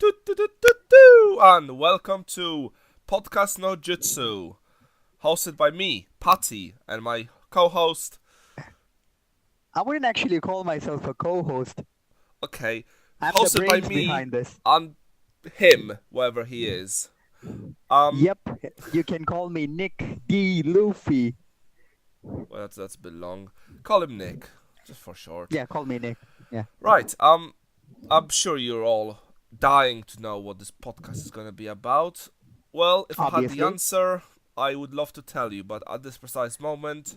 And welcome to podcast-no-justsu, hosted by me, Patty, and my co-host. I wouldn't actually call myself a co-host. Okay, I'm the hosted by brains me behind this. and him, wherever he is. Yep, you can call me Nick D. Luffy. Well, that's a bit long. Call him Nick, just for short. Yeah, call me Nick. Yeah. Right. I'm sure you're all dying to know what this podcast is gonna be about. Well, if I had the Obviously. answer, I would love to tell you, but at this precise moment,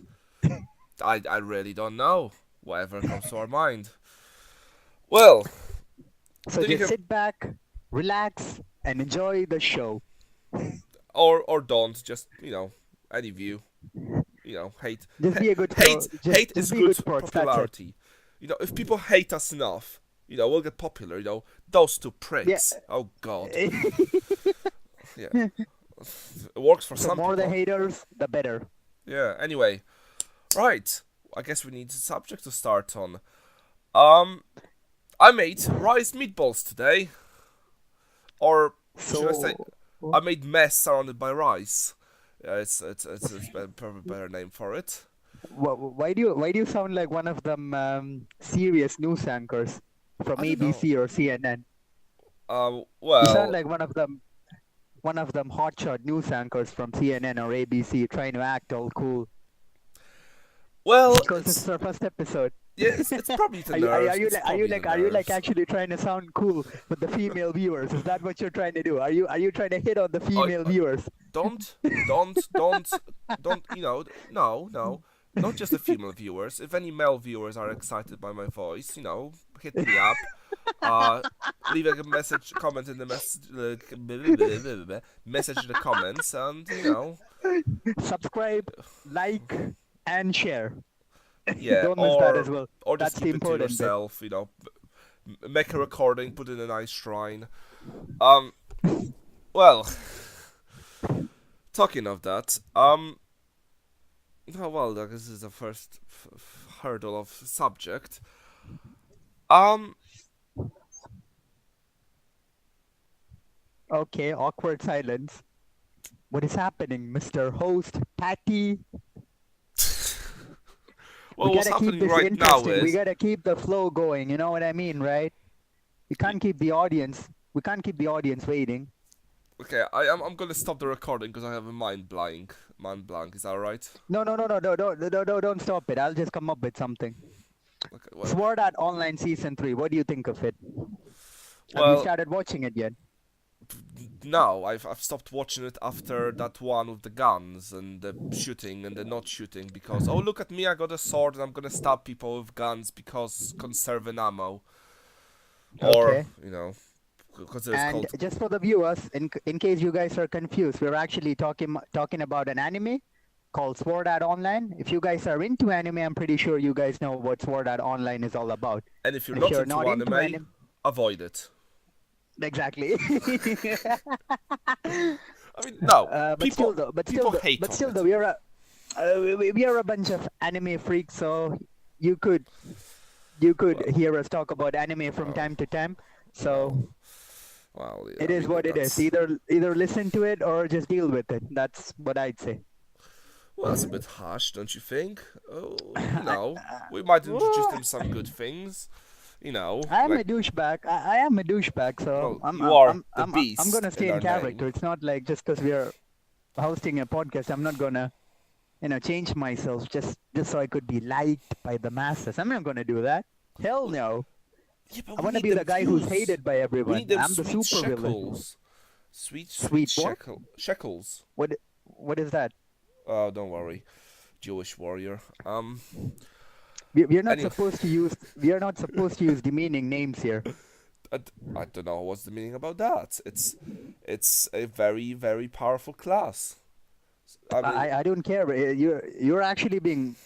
I really don't know. Whatever comes to our mind. Well, So did you just hear? sit back, relax, and enjoy the show. Or don't. Just any view. Hate. Just be a good Hate. sport. Hate Just is be a good good sport. That's it. popularity. If people hate us enough, we'll get popular. Those two Yeah. pricks. Oh God. Yeah. It works for So some more people. the haters, the better. Yeah. Anyway, right. I guess we need a subject to start on. I made rice meatballs today, or should I say, So I made mess surrounded by rice. Yeah, it's probably a better name for it. why do you sound like one of them serious news anchors from I don't know. ABC or CNN? You sound Well, like one of them hotshot news anchors from CNN or ABC trying to act all cool because it's it's our first episode. yeah, it's probably the Are you are, you- are nerves. you It's like are you probably the like are you like nerves. actually trying to sound cool with the female viewers? Is that what you're trying to do? Are you trying to hit on the female I viewers? don't. No, not just the female viewers. If any male viewers are excited by my voice, hit me up. Uh, leave a message, comment in the message in the comments, and Subscribe, like, and share. yeah, Don't miss that as well. or just That's the keep it to important bit. yourself. Make a recording, put it in a nice shrine. Um, well, talking of that, oh, well, this is the first hurdle of subject. Um, Okay, awkward silence. What is happening, Mr. Host Patty? We well, what's gotta keep happening this right now interesting. We is gotta keep the flow going. You know what I mean, right? We can't keep the audience. We can't keep the audience waiting. okay. I'm gonna stop the recording because I have a mind blank. Mind blank. Is that right? No, no, no, no, no, don't stop it. I'll just come up with something. Okay. Well, Sword Art Online Season 3. What do you think of it? Have you well, started watching it yet? no. I've stopped watching it after that one with the guns and the shooting and the not shooting because oh look at me, I got a sword and I'm gonna stab people with guns because conserving ammo, or Okay. because it's And called. just for the viewers, in case you guys are confused, we're actually talking about an anime called Sword Art Online. If you guys are into anime, I'm pretty sure you guys know what Sword Art Online is all about. And if you're If not you're into not into anime, anime, avoid it. exactly. I mean, no. But still though, People hate but on still it. though, we are a bunch of anime freaks, so you could Well, hear us talk about anime from well, time to time. well, So well. Yeah, it I is mean what it is. that's Either listen to it or just deal with it. That's what I'd say. well, that's a bit harsh, don't you think? Oh, we might introduce Well, them some good things. I am a Like douchebag. I am a douchebag, so well, you are the I'm beast gonna in stay in our character. name. It's not like just because we are hosting a podcast, I'm not gonna change myself just so I could be liked by the masses. I'm not gonna do that. Hell no. Yeah, but I we wanna need be them the guy who's views. hated by We everyone. need them I'm the sweet super villain. shekels. Sweet Sweet what? shekels. What is that? Oh, don't worry, Jewish warrior. We are not Anyway, supposed to use demeaning names here. I don't know what's the meaning about that. It's a very very powerful class. I mean, I don't care. You're actually being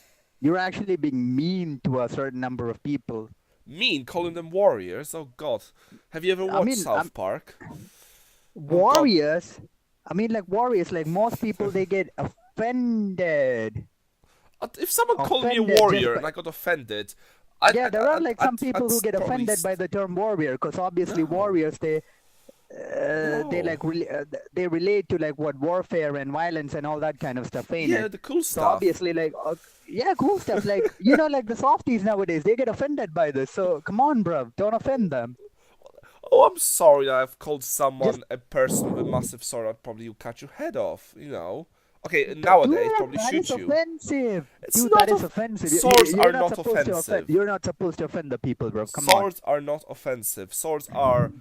mean to a certain number of people. mean calling them warriors. Oh God, have you ever I watched mean, South Park? Oh God, warriors. I mean, like warriors. Like most people, they get offended. if someone called me a Offended just warrior by. and I got offended, Yeah, there are like some people I'd who get probably offended by the term warrior, because obviously no. warriors, they Oh, like they relate to like what warfare and violence and all that kind of stuff, ain't yeah, it? the cool So stuff. obviously, like, yeah, cool stuff. Like, you know, like the softies nowadays, they get offended by this. So come on, bro, don't offend them. Oh, I'm sorry that I've called Just someone a person with a massive sword that probably will cut your head off, you know. Okay, nowadays dude, probably that is shoot you. offensive. It's Dude, that not is of offensive. swords You're are not not supposed to offend. offensive. You're not supposed to offend the people, bro. Come on. Swords are not offensive. Swords are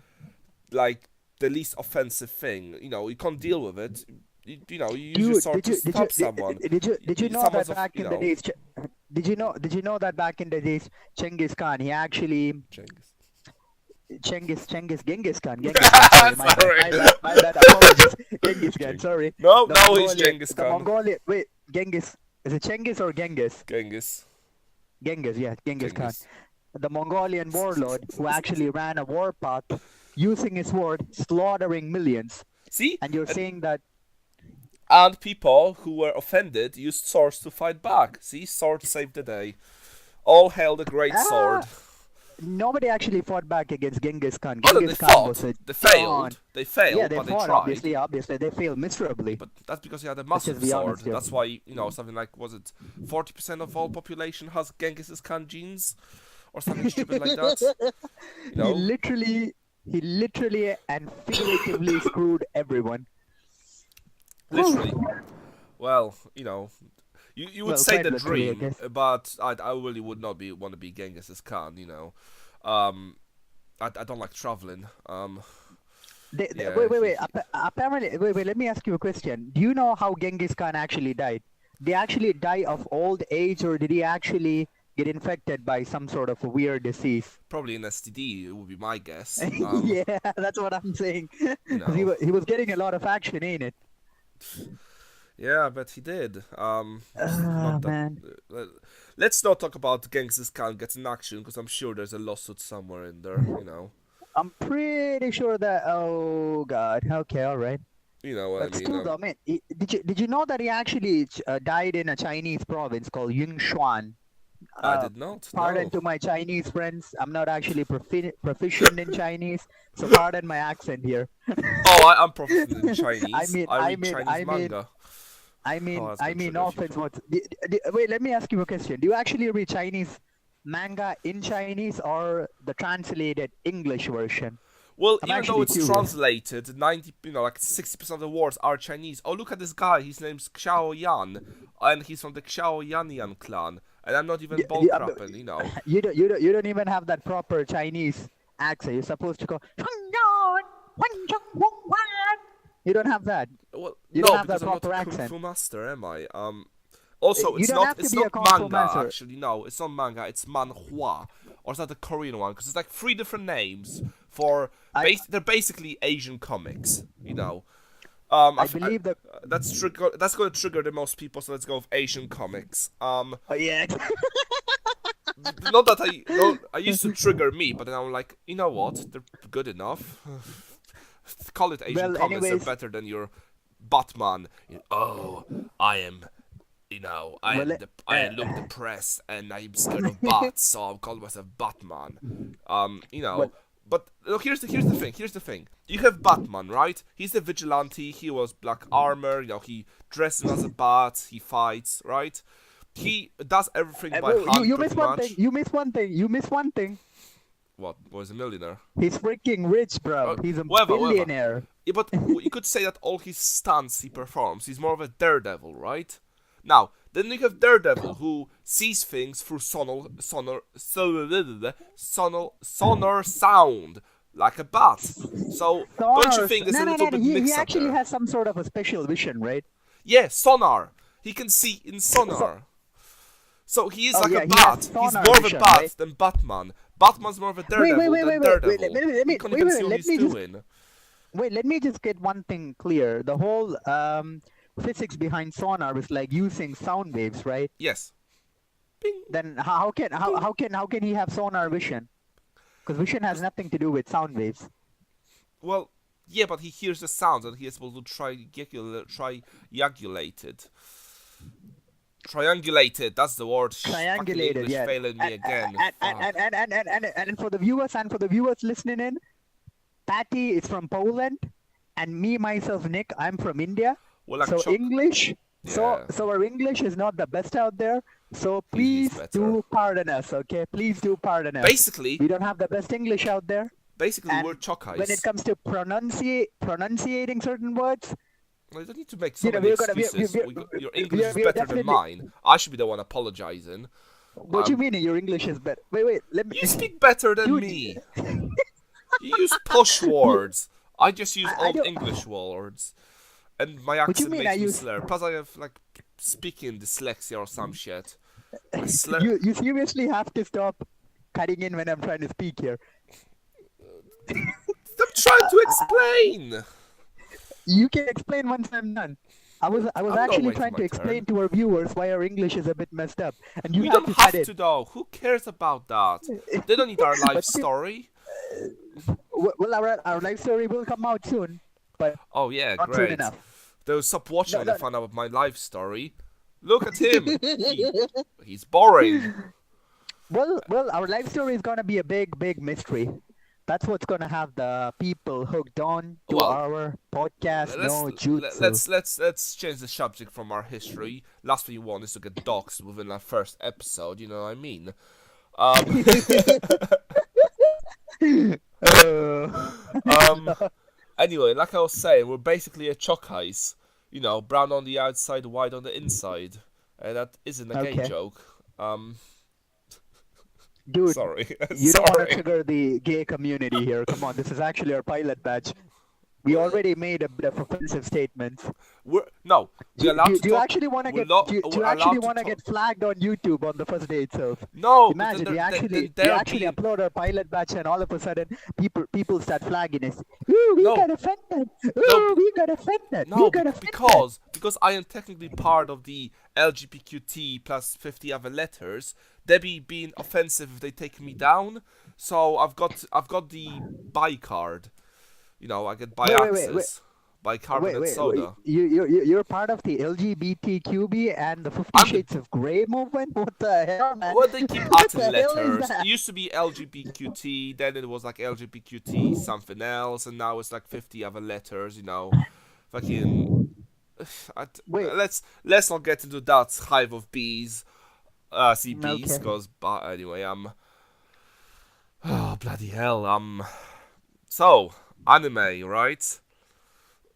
like the least offensive thing. You know, you can't deal with it. You use your Dude, sword to stab someone. did you know Someone's that of, back in the days? Did you know that back in the days, Genghis Khan, he actually Genghis. Genghis Khan. Sorry, my bad, Sorry. my bad. Apologies, Genghis Khan. Geng- Sorry, No, the no, he's Mongolian, Genghis the Khan. Mongolian. Wait, Genghis. Is it Genghis or Genghis? Genghis. Genghis, yeah, Genghis Khan. Genghis. The Mongolian warlord who actually ran a warpath using his sword, slaughtering millions. See? And you're saying that And people who were offended used swords to fight back. See? Sword saved the day. All hail the great sword. ah, nobody actually fought back against Genghis Khan. Oh, no, they Genghis Khan was fought. a They John. failed. They Yeah, failed, they but they fought. tried. Obviously, they failed miserably. But that's because he had a Let's just massive be sword. honest here. That's why, something like, was it 40% of all population has Genghis Khan genes? Or something stupid like that? You He know? literally, he literally and figuratively screwed everyone. Literally. Well, you would Well, say quite the literally, I dream, guess. but I really would not want to be Genghis Khan, I don't like traveling. Yeah, Wait. Apparently, wait. Let me ask you a question. Do you know how Genghis Khan actually died? Did he actually die of old age, or did he actually get infected by some sort of a weird disease? probably an STD would be my guess. Yeah, that's what I'm saying. You 'Cause know, he was getting a lot of action, ain't it? yeah, but he did. Ah, Not that. man. Uh, let's not talk about Genghis Khan getting action because I'm sure there's a lawsuit somewhere in there. I'm pretty sure that. Oh God. Okay, all right. You know what I But mean. still, though, man, did you know that he actually died in a Chinese province called Yunchuan? I Uh, did not. Pardon No. to my Chinese friends. I'm not actually proficient in Chinese, so pardon my accent here. Oh, I'm proficient in I Chinese. mean, I I read mean, Chinese I mean, manga. Oh, that's I gonna mean, trigger a no few offense. people. Wait, let me ask you a question. Do you actually read Chinese manga in Chinese or the translated English version? Well, I'm even though actually it's curious. translated, 90, like 60% of the words are Chinese. Oh, look at this guy. His name's Xiao Yan, and he's from the Xiao Yan clan. And I'm not even You, you, um, bullcrapping. you don't even have that proper Chinese accent. You're supposed to go. You don't have that. Well, You don't no, have that because I'm not a proper kung accent. fu master, am I? Also, You it's don't not have to it's be a not kung fu manga master. actually. No, it's not manga. It's manhua, or is that the Korean one? Because it's like three different names for I they're basically Asian comics. I believe that. That's going to trigger the most people. So let's go with Asian comics. Oh yeah. Not that I used to trigger me, but then I'm like, you know what? They're good enough. Call it Asian Well, comics. They're anyways, better than your Batman. Oh, I am. well, I look depressed and I'm scared of bats, so I'll call myself Batman. well, But look, here's the thing. Here's the thing. You have Batman, right? He's the vigilante. He was black armor. He dresses as a bat. He fights, right? He does everything by well, hand, you pretty miss one much. thing. You miss one thing. You miss one thing. What? Was a millionaire? He's freaking rich, bro. He's a Whatever. billionaire. Yeah, but you could say that all his stunts he performs, he's more of a daredevil, right? Now, then you have Daredevil, who sees things through sonar sound, like a bat. So, don't you Sonar. think there's a little bit He mix up actually there? has some sort of a special vision, right? Yeah, sonar. He can see in sonar. So he is Oh like yeah, a he has bat. He's sonar more of a vision, bat right? than Batman. Batman's more of a daredevil than Daredevil. He can even see what he's doing. Let me just get one thing clear. The whole physics behind sonar is like using sound waves, right? Yes. Bing, Then bing. how can he have sonar vision? Because vision has nothing to do with sound waves. Well, yeah, but he hears the sounds and he is able to triangulated. That's the word. Fucking Triangulated, English yeah. failing me again. And for the viewers listening in, Patty is from Poland, and me myself, Nick, I'm from India. Well, like So English, yeah, so our English is not the best out there. So he's please better. do pardon us, okay? Please do pardon us. Basically, We don't have the best English out there. we're And when it chokais. comes to pronunciating certain words, I don't need to make so many we're gonna excuses. Your English is we're better than definitely. mine. I should be the one apologizing. What you mean? Your English is better? Wait. Let me. You speak better than Dude, me. You use posh words. I just use I old don't. English words, and my What you accent mean? I makes me use. slur. Plus, I have like speaking dyslexia or some shit. I slur. You seriously have to stop cutting in when I'm trying to speak here. I'm trying to explain. You can explain once I'm done. I was I'm not actually waiting trying my to explain turn. to our viewers why our English is a bit messed up, and you We had don't to cut have it. to though. Who cares about that? They don't need our life But story. well, our life story will come out soon, but Oh yeah, not soon great. enough. They'll stop watching No, when they no. find out my life story. Look at him. He's boring. Well, our life story is gonna be a big mystery. That's what's gonna have the people hooked on to Well, our podcast, let's no jutsu. let's change the subject from our history. Last thing you want is to get doxxed within our first episode. You know what I mean? Um, Uh, um. Anyway, like I was saying, we're basically a chokais. You know, brown on the outside, white on the inside. And that isn't a gay okay, joke. dude, Sorry, you don't want to sorry. trigger the gay community here. Come on, this is actually our pilot batch. We already made a bit of offensive statements. We're allowed to Do you talk. actually want to We're get not. do you We're actually allowed to want to talk. get flagged on YouTube on the first day itself? No, but Imagine then we they're actually being upload our pilot batch and all of a sudden people start flagging us. Ooh, we no, got offended. no, Ooh, we got offended. We no, got offended. because I am technically part of the LGBTQT plus 50 other letters. They be being offensive if they take me down. So I've got the bi card. You know, I get bi Wait. access, bicarbonate Wait. soda. You're part of the LGBTQB and the 50 I'm the Shades of Grey movement? What the hell, man? Well, they keep What adding the hell is letters. It that? used to be LGBTQT, then it was like LGBTQT something else, and now it's like 50 other letters. You know, fucking. Wait. Let's not get into that hive of bees. See bees, Okay. cause but anyway, oh bloody hell, so anime, right?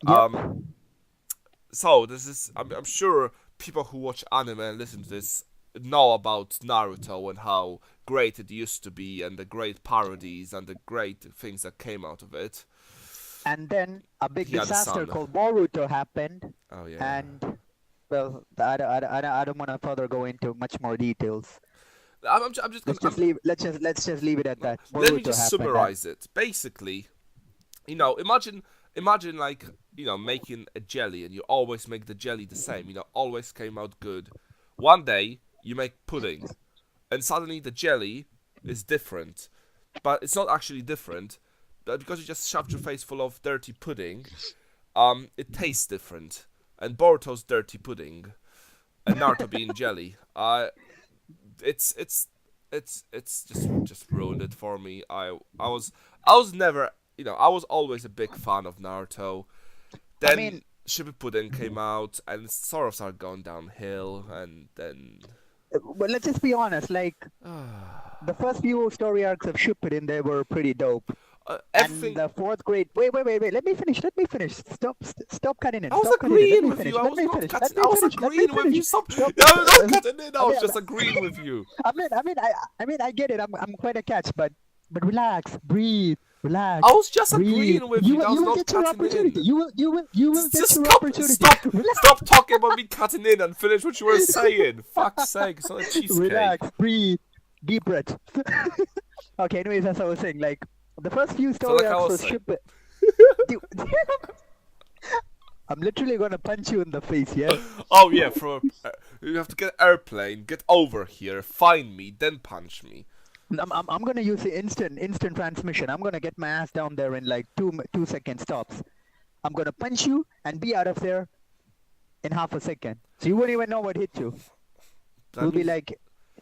Yep. So this is I'm sure people who watch anime and listen to this know about Naruto and how great it used to be and the great parodies and the great things that came out of it. And then a big He had a disaster son. called Boruto happened, Oh yeah. and well, I don't want to further go into much more details. I'm just gonna Let's just leave it at that. let me Boruto just happened. summarize it. Basically, you know, imagine like, you know, making a jelly and you always make the jelly the same, you know, always came out good. One day you make pudding and suddenly the jelly is different, but it's not actually different, but because you just shoved your face full of dirty pudding, it tastes different. And Boruto's dirty pudding and Naruto being jelly. It's just ruined it for me. I was never, you know, I was always a big fan of Naruto. I Then mean, Shippuden came out and it sort of started going downhill, and then but let's just be honest. Like the first few story arcs of Shippuden, they were pretty dope. And everything. the fourth grade. Wait. Let me finish. Stop cutting in. I was Stop cutting in. Let agreeing me with finish. you. I Let was me not finish. Let cutting. me I was finish. Let me agreeing with you. finish. Stop. Stop. No, not cutting in. I was mean, just agreeing with you. I mean, I get it. I'm quite a catch, but relax, breathe, relax, I was just breathe. agreeing with you. That was You will not get your cutting opportunity. in. You will get Just your stop, opportunity. Relax, stop talking about me cutting in and finish what you were saying. Fuck's sake, it's not a cheesecake. relax, breathe, deep breath. Okay, anyways, as I was saying, like the first few story like I arcs was was saying. Dude, I'm literally gonna punch you in the face, yeah? Oh yeah, you have to get airplane, get over here, find me, then punch me. I'm gonna use the instant transmission. I'm gonna get my ass down there in like 2 second stops. I'm gonna punch you and be out of there in half a second. So you won't even know what hit you. You'll be like,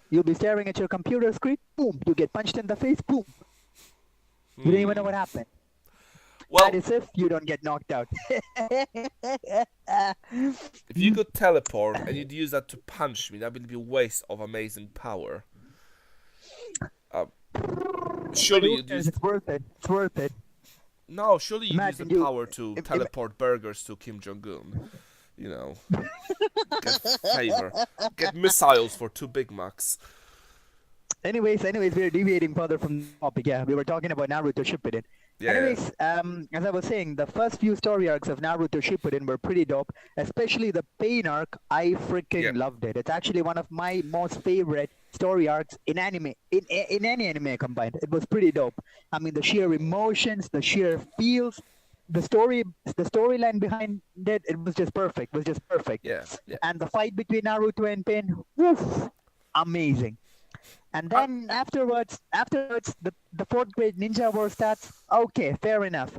you'll be staring at your computer screen. Boom! You get punched in the face. Boom! You don't even know what happened. Well, That is if you don't get knocked out. if you could teleport and you'd use that to punch me, that would be a waste of amazing power. Uh, But surely who you'd cares? use. It's worth it. It's worth it. No, surely you'd use the Imagine you. power to Im- im- teleport burgers to Kim Jong Un. You know, get favor, get missiles for 2 Big Macs. Anyways, we're deviating further from the topic. Yeah, we were talking about Naruto Shippuden. Yeah. Anyways, as I was saying, the first few story arcs of Naruto Shippuden were pretty dope. Especially the pain arc, I freaking Yep. loved it. It's actually one of my most favorite story arcs in anime, in any anime combined. It was pretty dope. I mean, the sheer emotions, the sheer feels, the storyline behind it, it was just perfect. It was just perfect. Yeah, yeah. And the fight between Naruto and Pain, woof, amazing. And then afterwards, the fourth grade ninja war starts. Okay, fair enough.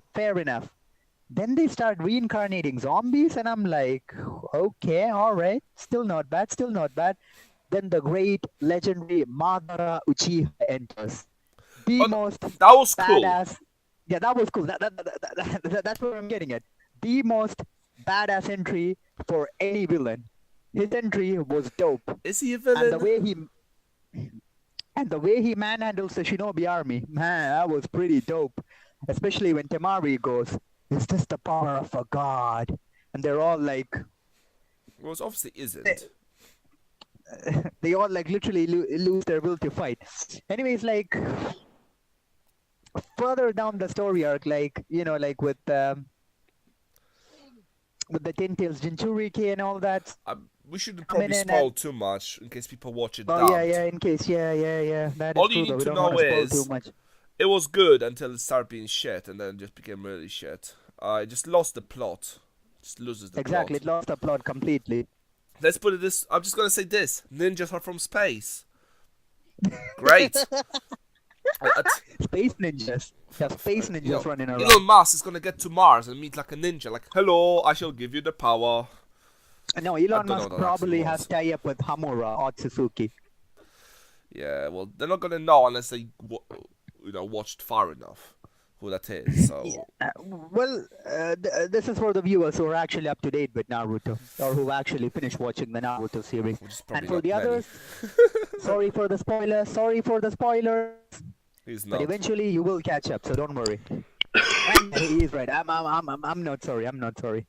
Then they start reincarnating zombies, and I'm like, okay, all right, still not bad. Then the great legendary Madara Uchiha enters. The Oh, most that was cool. badass. Yeah, that was cool. That's what I'm getting at. The most badass entry for any villain. His entry was dope, Is he a and villain? the way he manhandles the Shinobi army, man, that was pretty dope. Especially when Temari goes, "Is this the power of a god?" And they're all like, Well, it obviously isn't. they all like literally lose their will to fight. Anyways, like further down the story arc, like like with the Ten Tails Jinchuriki and all that. We shouldn't I mean, probably and, spoil too much in case people watch it Oh dubbed. yeah, in case, yeah. That is All true. you Though. need We to don't know want to spoil is too much. it was good until it started being shit, and then it just became really shit. It just lost the plot. Just loses the Exactly, it plot. lost the plot completely. Let's put it this. I'm just gonna say this: ninjas are from space. Great. Space ninjas. Yeah, space ninjas You know, running around. Elon Musk is gonna get to Mars and meet like a ninja. Like, hello, I shall give you the power. No, I Elon don't know Musk what that probably actually has was. tie-up with Hamura or Suzuki. Yeah, well, they're not gonna know unless they, watched far enough who that is. So This is for the viewers who are actually up to date with Naruto, or who actually finished watching the Naruto series. which is And probably for not the many. others, sorry for the spoilers. He's But not. eventually you will catch up, so don't worry. And he is right. I'm not sorry.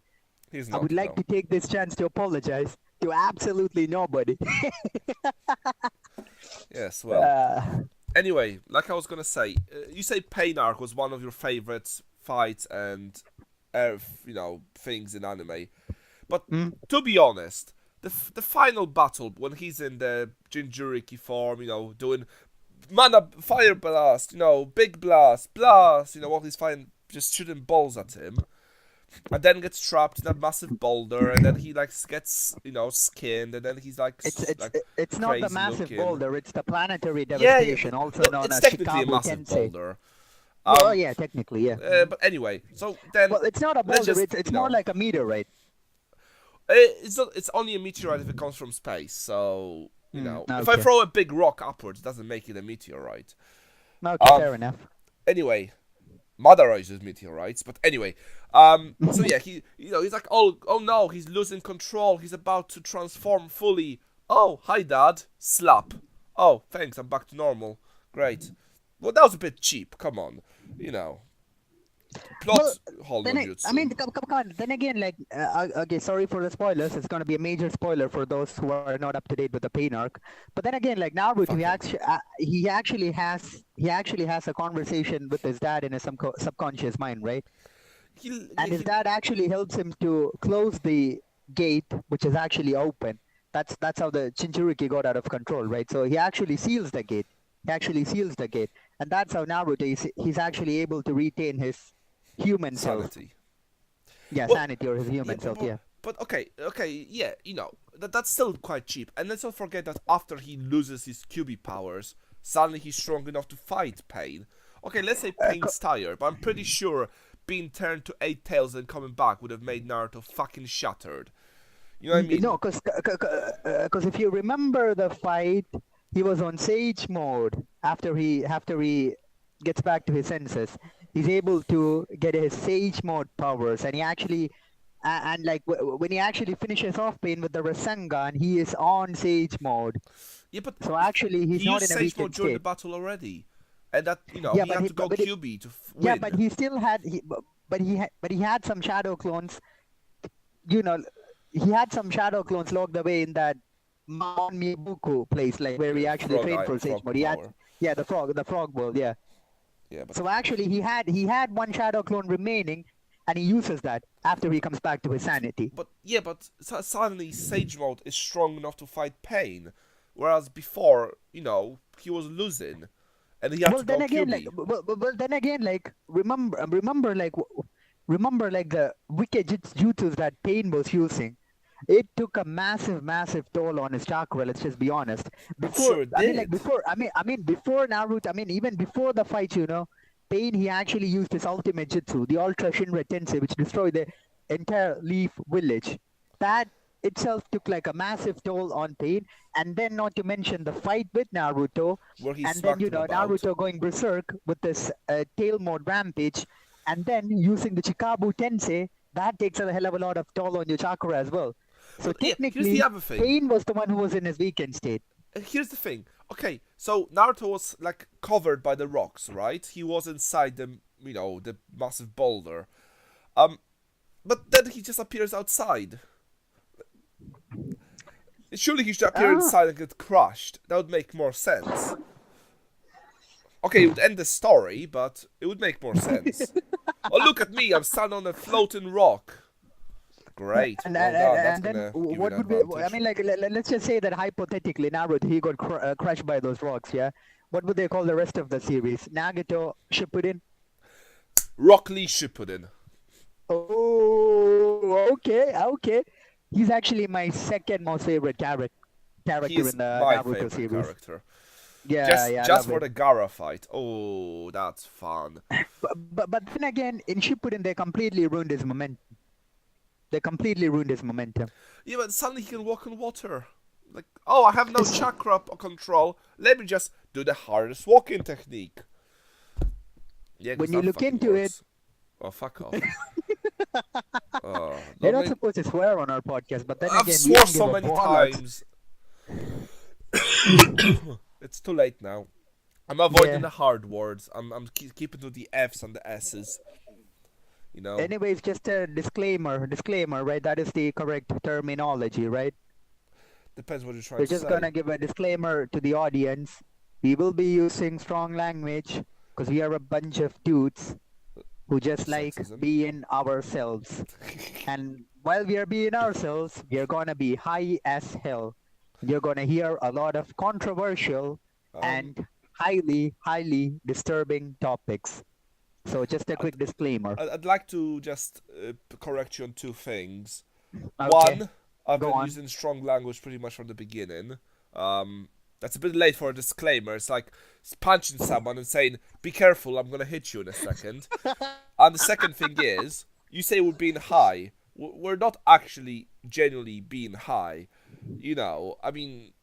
He's I not. would like no. to take this chance to apologize to absolutely nobody. Yes. Well. Anyway, like I was gonna say, you say Pain Arc was one of your favorite fights and, things in anime. But to be honest, the final battle when he's in the Jinchuriki form, doing mana fire blast, big blast, all he's fine, just shooting balls at him, and then gets trapped in a massive boulder, and then he gets skinned, and then he's like It's not the crazy massive looking. boulder. It's the planetary Yeah, devastation, also well, known it's as technically a Chicago massive Tensei. boulder. Well, yeah, technically, yeah. But anyway, so then Well, it's not a let's boulder. just, It's more like a meteorite. it's only a meteorite if it comes from space. So if I okay. throw a big rock upwards, it doesn't make it a meteorite. Okay, fair enough. Anyway, Madara uses meteorites, but anyway, so yeah, he's like, oh no, he's losing control. He's about to transform fully. Oh, hi, Dad. Slap. Oh, thanks. I'm back to normal. Great. Well, that was a bit cheap. Come on, Plot hole no jutsu. I mean, come on. Then again, like, okay, sorry for the spoilers. It's gonna be a major spoiler for those who are not up to date with the Pain arc. But then again, like Naruto, he actually has a conversation with his dad in his subconscious mind, right? And his dad actually helps him to close the gate, which is actually open. That's how the Jinchuriki got out of control, right? So he actually seals the gate. And that's how Naruto he's actually able to retain his human self. sanity. Yeah, Well, sanity or his human self, yeah. But okay, yeah, that's still quite cheap. And let's not forget that after he loses his QB powers, suddenly he's strong enough to fight Pain. Okay, let's say Pain's tired, but I'm pretty sure being turned to 8 tails and coming back would have made Naruto fucking shattered. You know what I mean? No, because if you remember the fight, he was on Sage mode after he gets back to his senses. he's able to get his Sage mode powers, and he actually, and like when he actually finishes off Pain with the Rasengan, he is on Sage mode. Yeah, but So actually, he's he not used in a Sage mode weakened during the state. battle already, and that Yeah, he but had he, to go but it, QB to yeah, win. but he still had but he had some shadow clones. You know, he had some shadow clones locked away in that Mount Miyabuku place, like where he actually trained for Sage Frog mode. He had, power. yeah, the frog world, yeah. Yeah, but So actually, he had one shadow clone remaining, and he uses that after he comes back to his sanity. suddenly Sage mode is strong enough to fight Pain, whereas before, he was losing, and he had Well, to then go again, like, QB. well, then again, like, remember, like the wicked jutsus that Pain was using. It took a massive toll on his chakra. Let's just be honest. I'm sure it did. Before Naruto, even before the fight, Pain, he actually used his ultimate jutsu, the Ultra Shinra Tensei, which destroyed the entire Leaf village. That itself took like a massive toll on Pain, and then not to mention the fight with Naruto, Where he and then smacked him about. Naruto going berserk with this tail mode rampage, and then using the Chikabu Tensei. That takes a hell of a lot of toll on your chakra as well. So Here's technically, the other thing. Pain was the one who was in his weakened state. Here's the thing. Okay, so Naruto was like covered by the rocks, right? He was inside the massive boulder. But then he just appears outside. Surely he should appear inside and get crushed. That would make more sense. Okay, it would end the story, but it would make more sense. Oh, look at me! I'm standing on a floating rock. Great. And, Well and, done. and That's then gonna give what an would be? advantage. I mean, like let's just say that hypothetically, Naruto he got crushed by those rocks. Yeah. What would they call the rest of the series? Nagato Shippuden. Rock Lee Shippuden. Oh, okay. He's actually my second most favorite character He is in the my Naruto favorite series. character. Yeah, Just, I just love for it. the Gara fight. Oh, that's fun. But then again, in Shippuden, they completely ruined his momentum. They completely ruined his momentum. Yeah, but suddenly he can walk on water. Like, oh, I have no chakra control. Let me just do the hardest walking technique. Yeah, 'cause When you that look fucking into works. Oh, fuck off. You're not me- supposed to swear on our podcast, but then I've again, we swore don't so give a many bollocks. times. It's too late now. I'm avoiding Yeah. the hard words. I'm keeping to the F's and the S's. Anyways, just a disclaimer, right? That is the correct terminology, right? Depends what you're trying We're to just say. gonna give a disclaimer to the audience. We will be using strong language because we are a bunch of dudes who just like Sexism. being ourselves. And while we are being ourselves, we are gonna be high as hell. You're gonna hear a lot of controversial and highly disturbing topics. So just a quick disclaimer. I'd like to just correct you on two things. Okay. One, I've Go been on. using strong language pretty much from the beginning. That's a bit late for a disclaimer. It's like punching someone and saying, "Be careful, I'm gonna hit you in a second." And the second thing is, you say we're being high. We're not actually genuinely being high. I mean,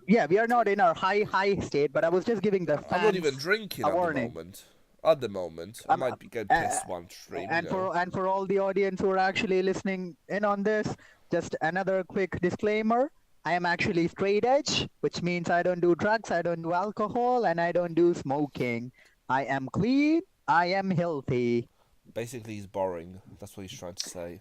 Yeah, we are not in our high state, but I was just giving the fans I'm not even drinking a at warning. the moment. At the moment, I might be getting pissed one stream. And for all the audience who are actually listening in on this, just another quick disclaimer. I am actually straight edge, which means I don't do drugs, I don't do alcohol, and I don't do smoking. I am clean, I am healthy. Basically, he's boring. That's what he's trying to say.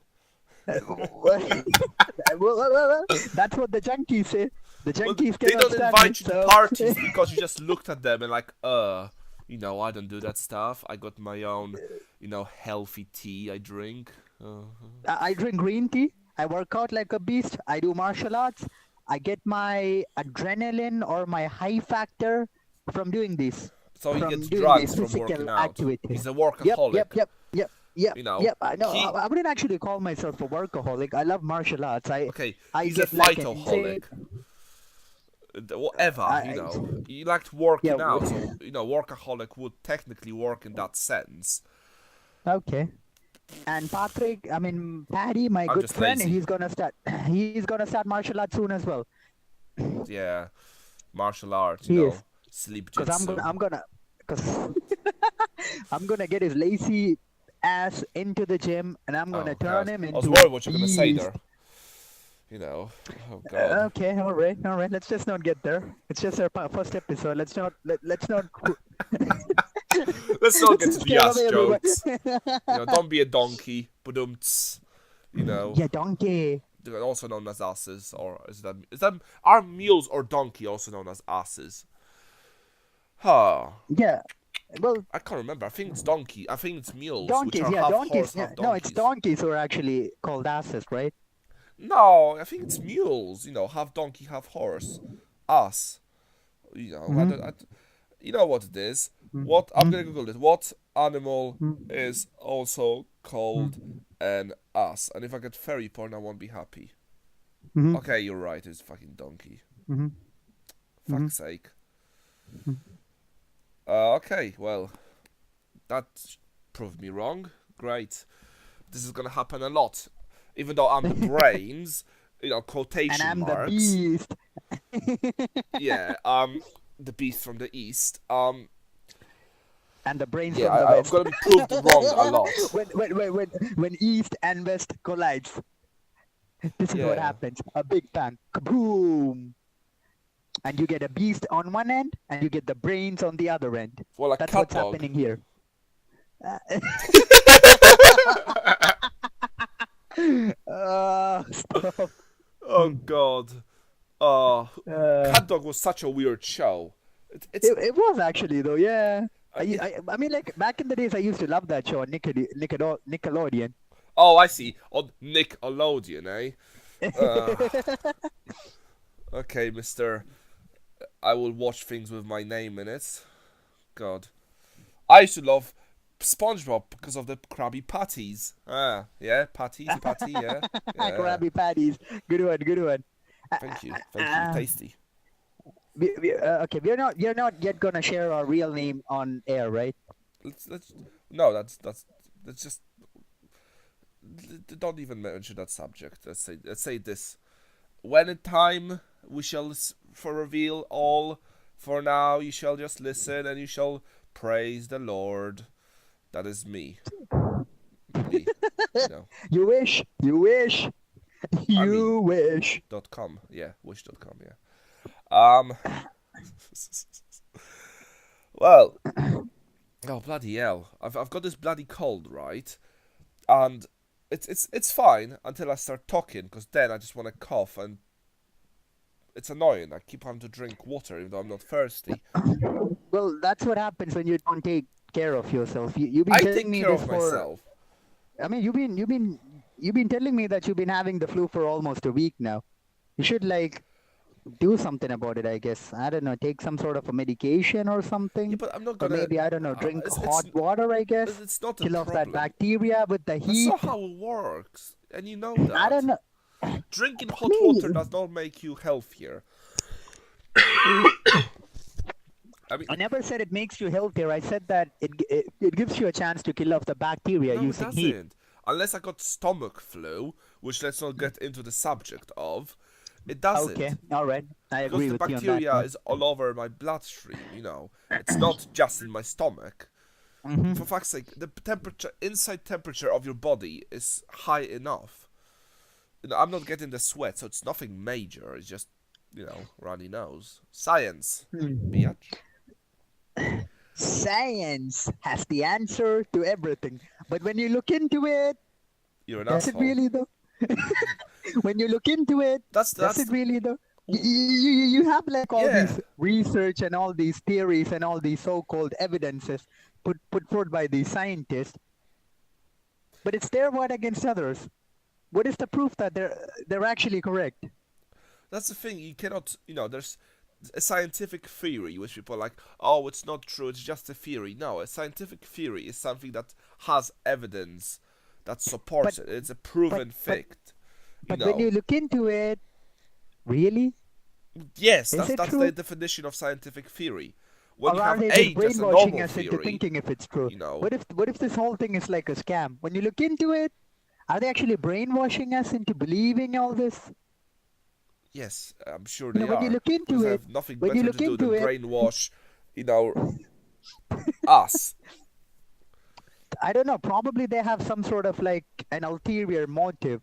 Well, that's what the junkies say. The junkies They cannot don't stand invite it, you to so- parties because you just looked at them and like, I don't do that stuff. I got my own, healthy tea I drink. I drink green tea. I work out like a beast. I do martial arts. I get my adrenaline or my high factor from doing this. So he from gets doing drugs this from physical working out. activity. He's a workaholic. Yep. You I know. he- I wouldn't actually call myself a workaholic. I love martial arts. Okay, I he's a get like an phytoholic. Whatever, I- He liked working Yeah, out, so, workaholic would technically work in that sense. Okay. And Paddy, my I'm good just friend, lazy. he's gonna start martial arts soon as well. Yeah, martial arts, He is. sleep Because jutsu. Cause I'm gonna get his lazy ass into the gym, and I'm gonna Oh turn God, him I was into a worried what you're gonna say beast. there. Oh God. Okay, all right, all right. Let's just not get there. It's just our first episode. Let's not Let's not get to the scare ass away everyone. jokes. Don't be a donkey. Badumts. You know, Yeah, donkey. they're also known as asses, or is that are mules or donkey also known as asses? Huh. Yeah. Well, I can't remember. I think it's donkey. I think it's mules, which donkeys. are Yeah, half donkeys. horse, Yeah. half No, it's donkeys. donkeys who are actually called asses, right? No, I think it's mules. Half donkey, half horse. Ass. I don't. Mm-hmm. You know what it is. What I'm Mm-hmm. gonna Google it. What animal is also called Mm-hmm. an ass? And if I get fairy porn, I won't be happy. Mm-hmm. Okay, you're right. It's fucking donkey. Mm-hmm. Mm-hmm. Fuck's sake. Okay, well, that proved me wrong. Great. This is gonna happen a lot. Even though I'm the brains, And quotation I'm the marks. beast. Yeah, the beast from the east. And the brains Yeah, from the I'm west. gonna be proved wrong a lot. when east and west collides, this is what Yeah. happens. A big bang, kaboom, and you get a beast on one end, and you get the brains on the other end. Well, a That's cat what's dog. happening here. Stop. Oh God. Uh, Uh, Cat Dog was such a weird show. it was actually though, yeah. Yeah. I mean, like back in the days, I used to love that show on Nickelodeon. Oh, I see. On Nickelodeon, eh? Okay, Mister. I will watch things with my name in it. God. I used to love SpongeBob because of the Krabby Patties. Yeah, patty, yeah. Yeah. Krabby Patties, good one, good one. Thank you. Tasty. Okay, we're not yet gonna share our real name on air, right? Let's. No, that's just. Don't even mention that subject. Let's say this. When in time we shall for reveal all. For now, you shall just listen and you shall praise the Lord. That is me. Me. You wish, you wish, I you mean, wish. .com. Yeah, wish.com. Yeah. Um. Well. Oh bloody hell! I've got this bloody cold, right? And it's fine until I start talking, because then I just want to cough, and it's annoying. I keep having to drink water even though I'm not thirsty. Well, that's what happens when you don't take care of yourself. You've been I telling take me care this of for. myself. I mean, you've been telling me that you've been having the flu for almost a week now. You should do something about it, I guess. I don't know, take some sort of a medication or Yeah, something. but I'm not Or gonna. maybe, I don't know, drink It's hot water, I guess. it's not a Kill off that problem. bacteria with the That's heat. not how it works, and you know I don't that. know. Drinking I hot mean, water does not make you healthier. I mean, I never said it makes you healthier. I said that it gives you a chance to kill off the bacteria no, it using heat. doesn't. Unless I got stomach flu, which let's not get into the subject of. It doesn't. Okay, all right. I Because agree the with you on that bacteria one. is all over my bloodstream, It's not just in my stomach. Mm-hmm. For fuck's sake, the inside temperature of your body is high enough. I'm not getting the sweat, so it's nothing major. It's just, runny nose. Science, bitch. Science has the answer to everything. But when you look into it, You're an does it asshole. really though? When you look into it, That's does it really though? You have all Yeah. these research and all these theories and all these so-called evidences put forth by these scientists, but it's their word against others. What is the proof that they're actually correct? That's the thing. You cannot, there's a scientific theory which people are like, oh, it's not true. It's just a theory. No, a scientific theory is something that has evidence that supports it. It's a proven fact. But when you look into it, really? Yes, Is it that's true? the definition of scientific theory. When Or you are have they just age as a brainwashing normal us into theory, thinking if it's true? you know. What if this whole thing is like a scam? When you look into it, are they actually brainwashing us into believing all this? yes, I'm sure You they know, when are. you look into Because they it, have nothing when you better look to do than into it, brainwash, Us. I don't know. Probably they have some sort of like an ulterior motive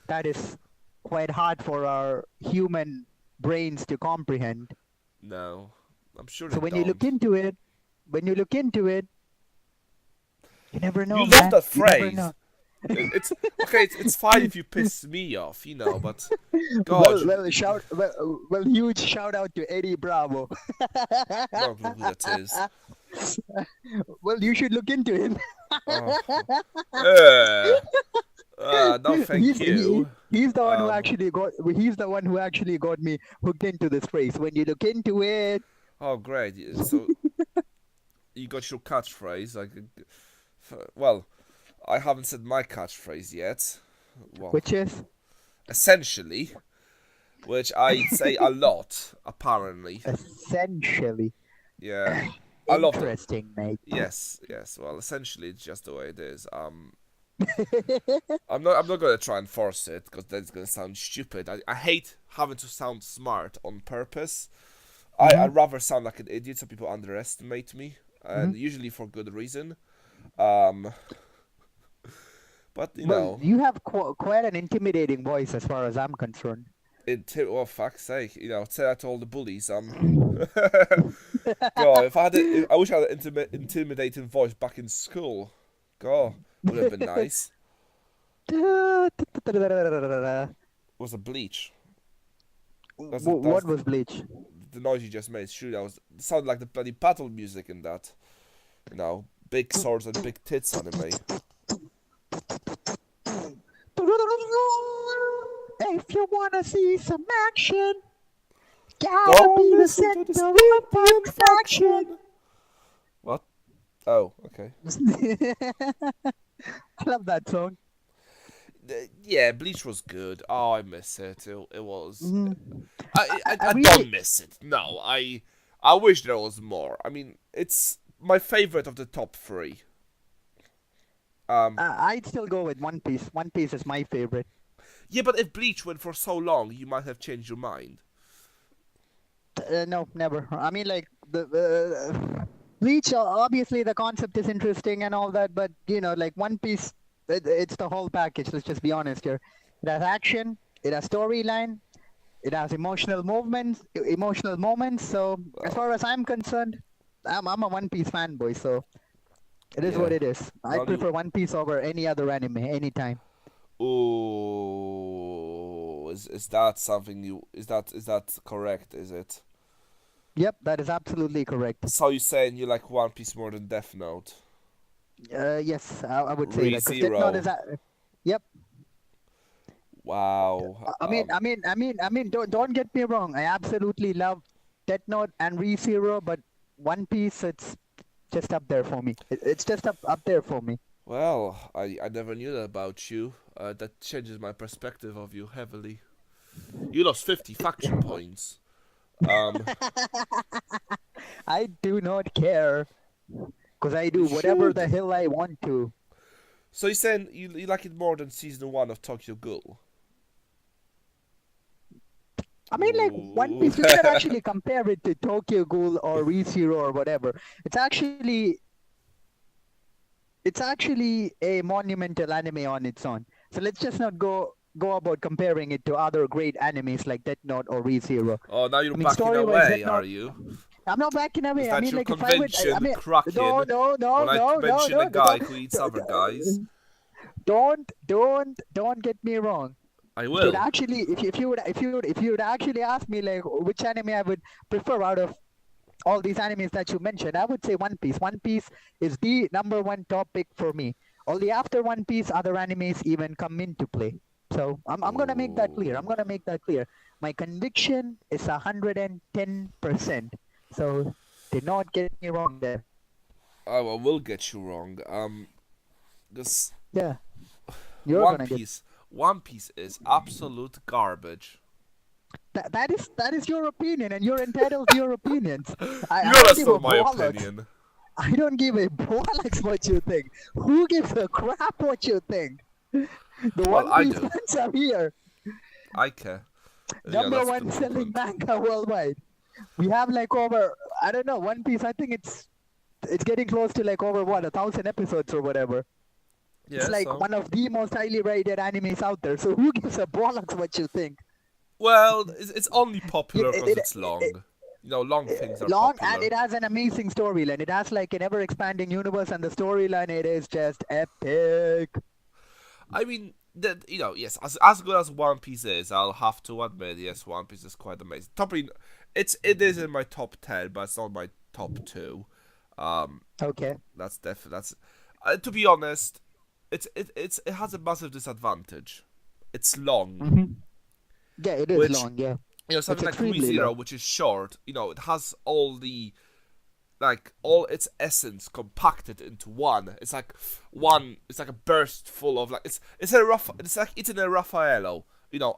that is quite hard for our human brains to comprehend. No, I'm sure So they when you look don't. into it, when you look into it, you never You know, love man. that You never phrase. know. It's okay. It's fine if you piss me off, but God, Well, huge shout out to Eddie Bravo. not who that is. Well, you should look into him. Oh, uh, no, thank He's he, you. he's the one who Um, actually got he's the one who actually got me hooked into this phrase. When you look into it, oh, great. So you got your catchphrase. Well, I haven't said my catchphrase yet. Well, which is essentially, which I say a lot, apparently. essentially Yeah, I love that. interesting, mate. Yes, yes. Well, essentially, it's just the way it is. I'm not gonna try and force it because that's gonna sound stupid. I hate having to sound smart on purpose. I'd rather sound like an idiot so people underestimate me, and usually for good reason. Um, but Well, you have quite an intimidating voice as far as I'm concerned. oh fuck's sake, say that to all the bullies. God, I wish I had an intimidating voice back in school. God, would have been nice. Was a bleach. What was Bleach? The noise you just made. Sure, that sounded like the bloody battle music in that. Big swords and big tits anime. If you wanna see some action, gotta Don't be the listen to center the of the attraction. What? Oh, okay. I love that song. Yeah, Bleach was good. Oh, I miss it. It was. I really, don't miss it. No, I wish there was more. I mean, it's my favorite of the top three. I'd still go with One Piece. One Piece is my favorite. Yeah, but if Bleach went for so long, you might have changed your mind. No, never. I mean, like the Bleach. Obviously, the concept is interesting and all that, but like One Piece, it's the whole package. Let's just be honest here. It has action. It has storyline. It has emotional moments. So, as far as I'm concerned, I'm a One Piece fanboy. So, it is what Yeah. it is. I Well, prefer One Piece over any other anime anytime. Oh, is that something you? Is that correct? Is it? Yep, that is absolutely correct. So you saying you like One Piece more than Death Note? Yes, I would say that because Death ReZero. Note is. Yep. Wow. Don't get me wrong. I absolutely love Death Note and ReZero, but One Piece, it's just up there for me. It's just up there for me. Well, I never knew that about you. That changes my perspective of you heavily. You lost 50 faction points. I do not care because I do You whatever the should. hell I want to. So you're saying you like it more than season 1 of Tokyo Ghoul? I mean, like One Ooh. Piece, you can actually compare it to Tokyo Ghoul or ReZero or whatever. It's actually a monumental anime on its own. So let's just not go about comparing it to other great animes like Death Note or ReZero. Oh, now you're I mean, backing story-wise, away, Death are Note. you? I'm not backing Is away. I that mean, your like if I would, convention cracking no, no, no, when I no, no, mention no, a guy who eats other guys? Don't get me wrong. I If you'd will. actually, if you would actually ask me like which anime I would prefer out of all these animes that you mentioned, I would say One Piece. One Piece is the number one topic for me. Only after One Piece, other animes even come into play. So I'm gonna make that clear. I'm gonna make that clear. My conviction is 110%. So do not get me wrong there. I will get you wrong. Because Yeah, you're One gonna get Piece, One Piece is absolute garbage. that is your opinion, and you're entitled to your opinions. I You don't gotta give steal a my bollocks. opinion. I don't give a bollocks what you think. Who gives a crap what you think? The Well, One I Piece do. fans are here. I care. Number That's one the selling point. manga worldwide. We have like over, I don't know, One Piece, I think it's it's getting close to like over what 1,000 episodes or whatever. It's Yeah, like so one of the most highly rated animes out there. So who gives a bollocks what you think? well, it's only It, popular it, because it, it's it, long. You know, long things are long, and popular. it has an amazing storyline. It has like an ever expanding universe, and the storyline it is just epic. I mean, that yes, as good as One Piece is, I'll have to admit, yes, One Piece is quite amazing. It is in my top 10, but it's not my top two. Um, Okay. that's to be honest, it has a massive disadvantage. It's long, hmm Yeah, it is which long. Yeah, it's something like extremely long. ReZero, which is short. It has all its essence compacted into one. It's like one. It's like a burst full of like it's like eating a Raffaello.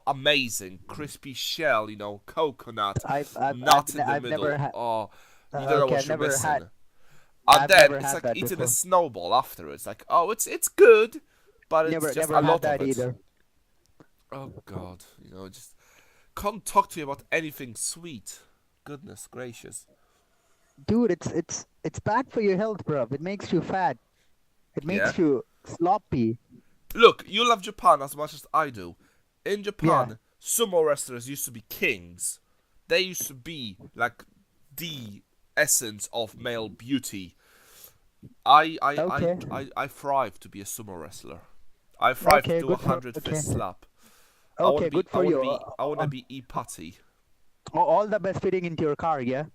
Amazing crispy shell. Coconut, nut in the I've never middle. had. Oh, you don't know Okay, what you're missing. And I've then never it's had like that eating a before. snowball after. It's like, oh, it's good, but it's just Never a had lot of that it. either. Oh God, just can't talk to you about anything sweet. Goodness gracious. Dude, it's bad for your health, bro. It makes you fat. It Yeah. makes you sloppy. Look, you love Japan as much as I do. In Yeah. Japan, sumo wrestlers used to be kings. They used to be like the essence of male beauty. Okay. I thrive to be a sumo wrestler. I thrive to Okay. do a Good for. 100 Okay. fist slap. Okay. Good for you. I wanna be Ipati. All the best fitting into your car. Yeah.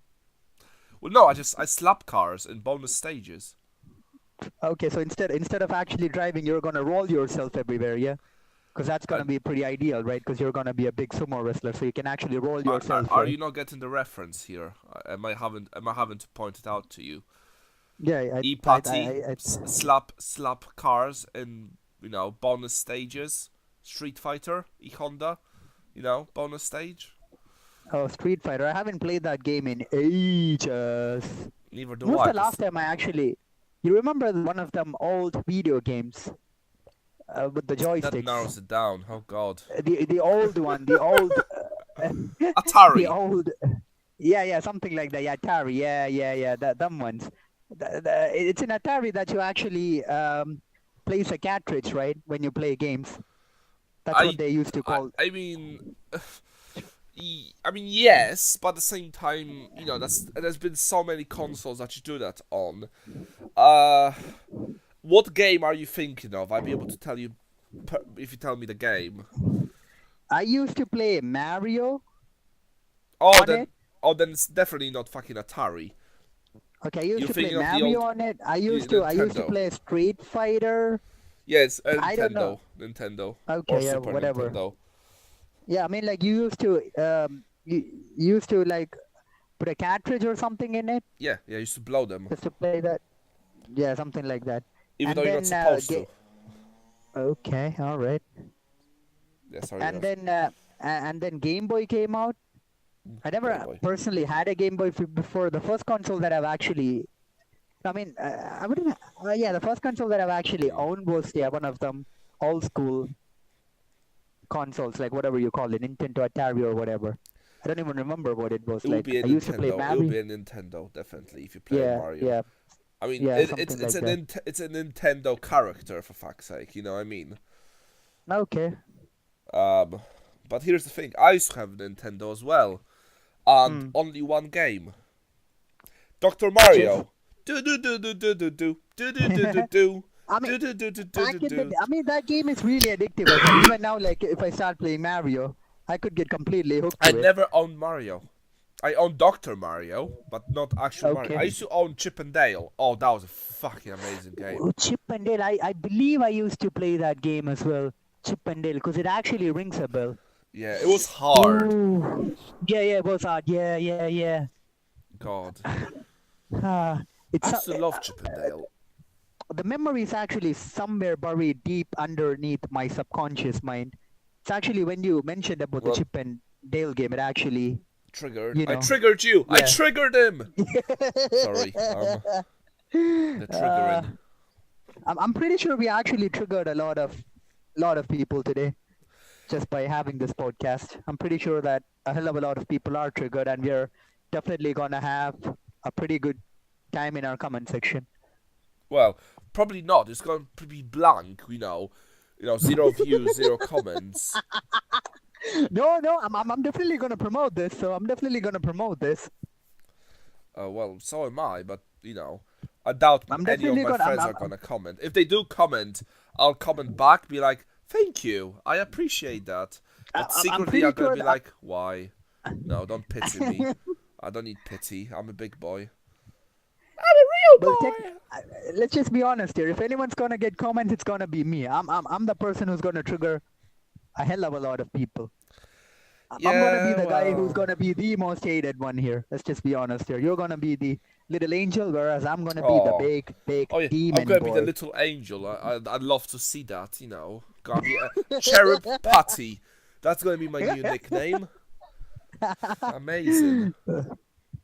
Well, no, I slap cars in bonus stages. Okay. So instead of actually driving, you're gonna roll yourself everywhere. Yeah. Because that's gonna And be pretty ideal, right? Because you're gonna be a big sumo wrestler, so you can actually roll yourself, are right? you not getting the reference here? Am I having to point it out to you? Yeah. E-Putty, slap cars in, bonus stages. Street Fighter, E-Honda, bonus stage. Oh, Street Fighter. I haven't played that game in ages. Neither When do was I, the last 'cause time I actually? You remember one of them old video games with the that joysticks? narrows it down. Oh, God. The old one, the old, the Atari. old. Yeah, something like that. Yeah, Atari. Yeah. Them ones. It's in Atari that you actually place a cartridge, right? When you play games. That's what I, they used to I, call. I mean, I mean, yes, but at the same time, there's been so many consoles that you do that on. Uh, what game are you thinking of? I'll be able to tell you if you tell me the game. I used to play Mario Oh, on then, it. it's definitely not fucking Atari. Okay, I used You're to play thinking of the Mario old on it. I used to Nintendo. play Street Fighter. Yes, I don't know. Nintendo, or Okay, yeah, Super whatever. Nintendo. Yeah, I mean, like you used to like put a cartridge or something in it Yeah, I used to blow them, just to play that. Yeah, something like that. even though And you're not then supposed to. okay, all right. Yeah, sorry, And Ref. then and then Game Boy came out. I never Game Boy. personally had a Game Boy before. The first console that I've actually, I mean, I wouldn't. Yeah, the first console that I've actually owned was one of them old school consoles, like whatever you call it, Nintendo, Atari, or whatever. I don't even remember what it was It will like. be a I used to play Nintendo. It will Mario. be a Nintendo, definitely, if you play Yeah, Mario. yeah, I mean, yeah, something like that. it's a Nintendo character, for fuck's sake. You know what I mean? Okay. Um, but here's the thing: I used to have a Nintendo as well, and Hmm. only one game, Doctor Which is, Mario. Do do do do do do do do do do do do. I mean, Do, do, do, do, do, back do, in the, do. I mean, that game is really addictive as well. Even now, like if I start playing Mario, I could get completely hooked I to it. never owned Mario. I owned Dr. Mario, but not actual Mario. I Okay. used to own Chip and Dale. Oh, that was a fucking amazing game. Oh, Chip and Dale. I believe I used to play that game as well. Chip and Dale, because it actually rings a bell. Yeah, it was hard. Ooh. Yeah, it was hard. Yeah. God. Ah, I it's used to love Chip and Dale. the memory is actually somewhere buried deep underneath my subconscious mind. It's actually when you mentioned about the Well, Chip and Dale game, it actually, triggered. you I know, triggered you. I yeah. triggered him. Sorry. The uh, triggering. I'm pretty sure we actually triggered a lot of people today just by having this podcast. I'm pretty sure that a hell of a lot of people are triggered, and we're definitely gonna have a pretty good time in our comment section. Well, probably not. It's going to be blank. Zero views, zero comments. No, I'm definitely gonna promote this. So I'm definitely gonna promote this. Well, so am I, but I doubt I'm any of definitely my gonna. friends are gonna comment. If they do comment, I'll comment back, be like, "Thank you, I appreciate that." But I'm secretly, pretty I'm gonna sure be like, "Why? No, don't pity me. I don't need pity. I'm a big boy. I'm a well, real boy." let's just be honest here. If anyone's gonna get comments, it's gonna be me. I'm the person who's gonna trigger a hell of a lot of people. I'm gonna be Yeah, the guy who's well. gonna be the most hated one here. Let's just be honest here. You're gonna be the little angel, whereas I'm gonna be the Oh, big oh yeah. I'm demon gonna be the boy. little angel. I'd love to see that. Gonna be a cherub patty. That's gonna be my new nickname. Amazing.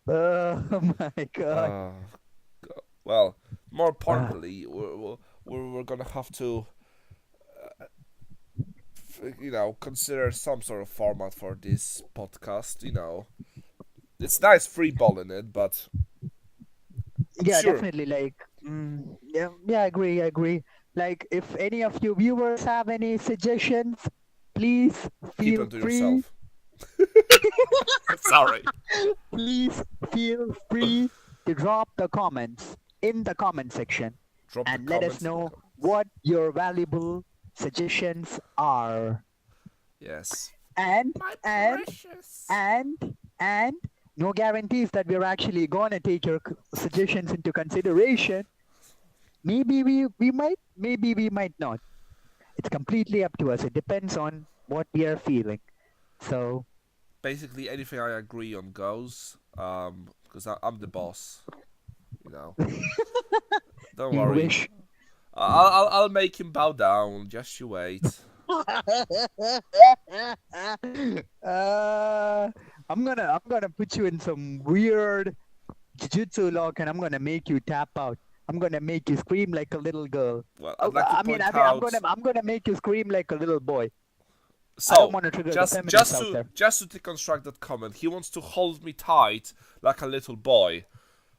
Oh my god. Uh, well, more Uh, importantly, we're gonna have to, consider some sort of format for this podcast. It's nice free balling it, but yeah, sure, definitely. Yeah, I agree. Like, if any of you viewers have any suggestions, please keep feel them to free. yourself. Sorry. Please feel free to drop the comments in the comment section Drop the and let us comments in the know comments. what your valuable suggestions are. Yes. And My and precious. and no guarantees that we're actually gonna take your suggestions into consideration. Maybe we might, maybe we might not. It's completely up to us. It depends on what we are feeling. So Basically, anything I agree on goes. Because I'm the boss. You know. Don't you worry. wish. I'll make him bow down. Just you wait. uh, I'm gonna put you in some weird jujutsu lock, and I'm gonna make you tap out. I'm gonna make you scream like a little girl. Well, I'd Oh, like to I point mean, out. I'm gonna make you scream like a little boy. I don't So, want to trigger the just feminists just out to there. just to deconstruct that comment, he wants to hold me tight like a little boy.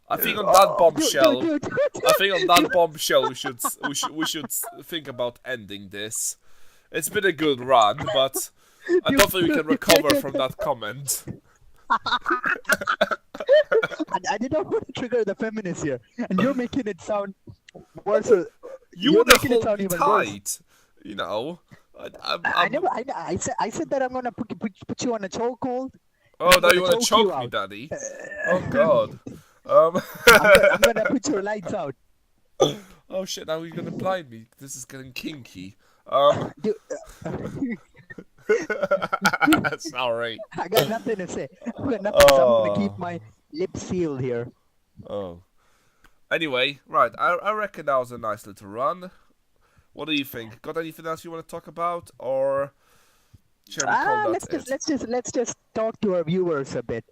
I think on that Oh, bombshell, I think on that dude. bombshell, we should think about ending this. It's been a good run, but I don't think we can recover from that comment. I did not want to trigger the feminists here, and you're making it sound worse. You You're wanna making it hold sound me even worse. tight, you know. I never. I said that I'm gonna put you on a chokehold, and Oh, I'm now you gonna wanna choke you choke me, out. daddy? Oh God. Um. I'm gonna put your lights out. Oh shit! Now he's gonna blind me. This is getting kinky. Dude, Sorry. I got nothing to say. I got nothing to say. I'm gonna keep Oh. my lips sealed here. Oh. Anyway, right. I reckon that was a nice little run. What do you think? Got anything else you want to talk about, or shall we call that it? Let's just talk to our viewers a bit.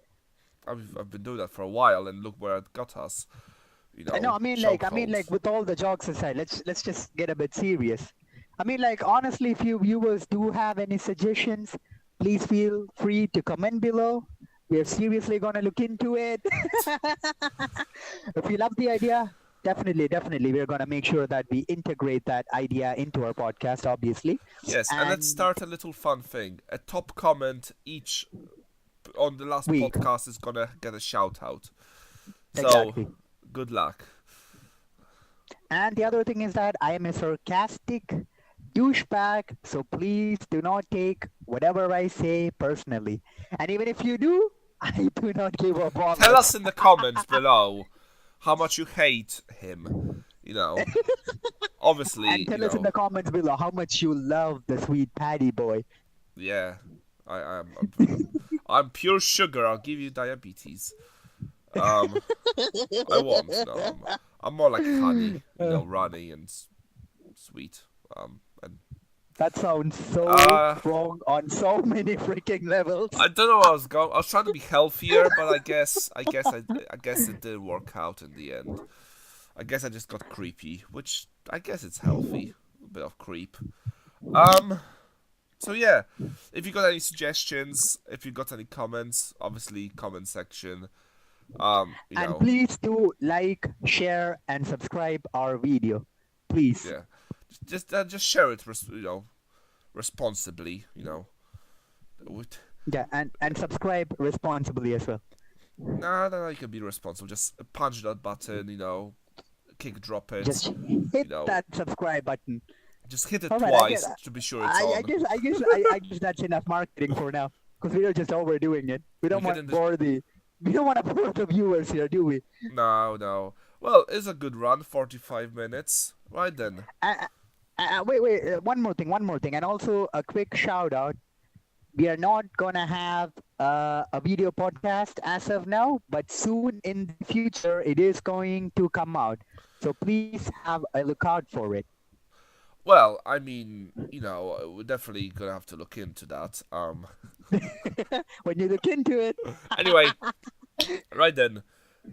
I've been doing that for a while, and look where it got us. No, I mean, Chokehold. like, with all the jokes aside, let's just get a bit serious. I mean, like, honestly, if you viewers do have any suggestions, please feel free to comment below. We're seriously gonna look into it. If you love the idea, definitely, we're gonna make sure that we integrate that idea into our podcast, obviously. Yes, and let's And start a little fun thing. A top comment each on the last week, podcast is gonna get a shout out. So, exactly. good luck. And the other thing is that I am a sarcastic douchebag, so please do not take whatever I say personally. And even if you do, I do not give a Tell bother. us in the comments below how much you hate him. You know, And obviously, tell us in the comments below how much you love the sweet patty boy. yeah. I'm pure sugar. I'll give you diabetes. Um, I won't. No, I'm more like honey. Runny and sweet. And That sounds so uh, wrong on so many freaking levels. I don't know where I was going. I was trying to be healthier, but I guess it didn't work out in the end. I guess I just got creepy, which I guess it's healthy. A bit of creep. Um. So yeah, if you got any suggestions, if you got any comments, obviously comment section. You And know, please do like, share, and subscribe our video. Please. yeah, just share it, responsibly. With, Yeah, and subscribe responsibly as well. nah, no, you can be responsible. Just punch that button. Kick drop it. Just hit You know, that subscribe button. just hit it All right, I guess twice to be sure it's I on. guess I guess that's enough marketing for now because we are just overdoing it. We We don't get want in to this. bore the we don't want to bore the viewers here, do we? No, no. Well, it's a good run, 45 minutes. Right then. Uh, wait, one more thing, and also a quick shout out. We are not gonna have a video podcast as of now, but soon in the future it is going to come out. So please have a lookout for it. Well, I mean, we're definitely gonna have to look into that. When you look into it, Anyway, right then.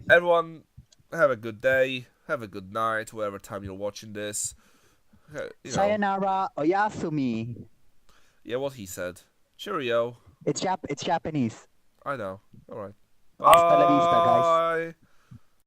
Everyone, have a good day. Have a good night, whatever time you're watching this. sayonara, oyasumi. Yeah, what he said. Cheerio. It's Japanese. I know. Alright. Hasta la vista, Bye.